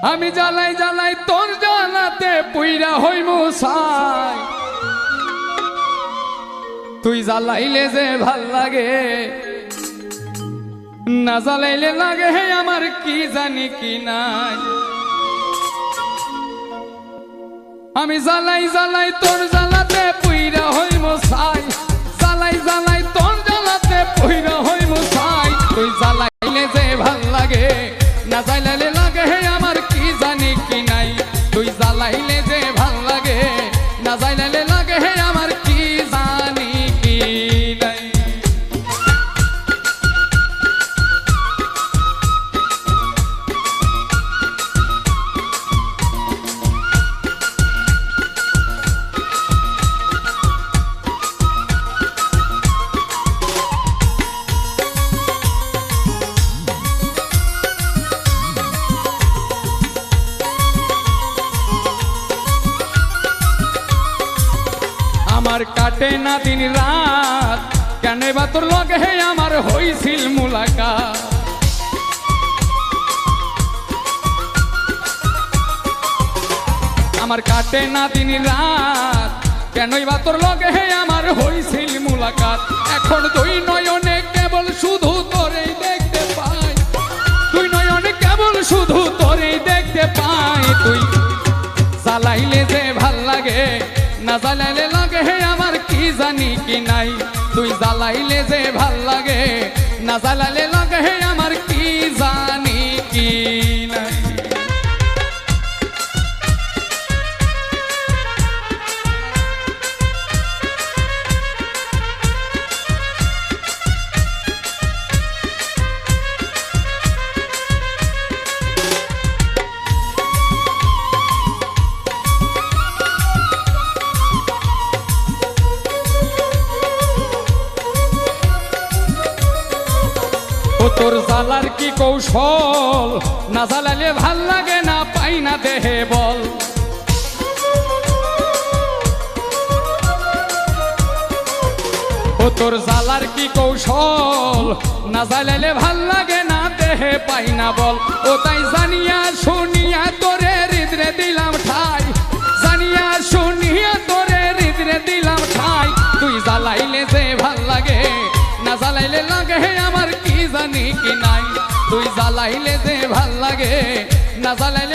আমি জ্বালাই জ্বালাই তোর জ্বালাতে পুইরা হইমু ছাই, তুই জ্বালাইলে যে ভাল লাগে না জ্বালাইলে লাগে হে আমার কি জানি কি নাই। আমি জ্বালাই জ্বালাই তোর জ্বালাতে পুইরা হইমু ছাই, জ্বালাই জ্বালাই তোর জ্বালাতে পুইরা হইমু ছাই, তুই জ্বালাইলে যে ভাল লাগে না জ্বালাইলে লাগে হে আমার কি জানি কি নাই। তুই জ্বালাইলে যে ভাল লাগে না জ্বালাইলে লাগে হে আমার কি জানি কি নাই। আমার কাটে না দিন রাত কেন বা তোর লগে হে আমার হইছিল মুলাকাত। আমার কাটে না দিন রাত কেন বা তোর লগে হে আমার হইছিল মুলাকাত। এখন দুই নয়নে কেবল শুধু তোরেই দেখতে পাই, দুই নয়নে কেবল শুধু তোরেই দেখতে পাই। তুই জ্বালাইলে যে ভাল লাগে না জ্বালাইলে লাগে হে আমার কি জানি কি নাই। তুই জ্বালাইলে যে ভাল লাগে না জ্বালাইলে লাগে হে আমার কি জানি কি নাই। তোর জ্বালার কি কৌশল না জ্বালালে ভাল লাগে না পাই না দেহে বল। ও তোর জ্বালার কি কৌশল না জ্বালালে ভাল লাগে না দেহে পাই না বল। ও তাই জানিয়া শুনিয়া তোরে হৃদরে দিলাম ঠাই, জানিয়া শুনিয়া তোরে হৃদরে দিলাম ঠাই। তুই জ্বালাইলে যে ভাল লাগে না জ্বালাইলে লাগে আমার কি জানি কি নাই। তুই জ্বালাইলে যে ভাল লাগে না জ্বালাইলে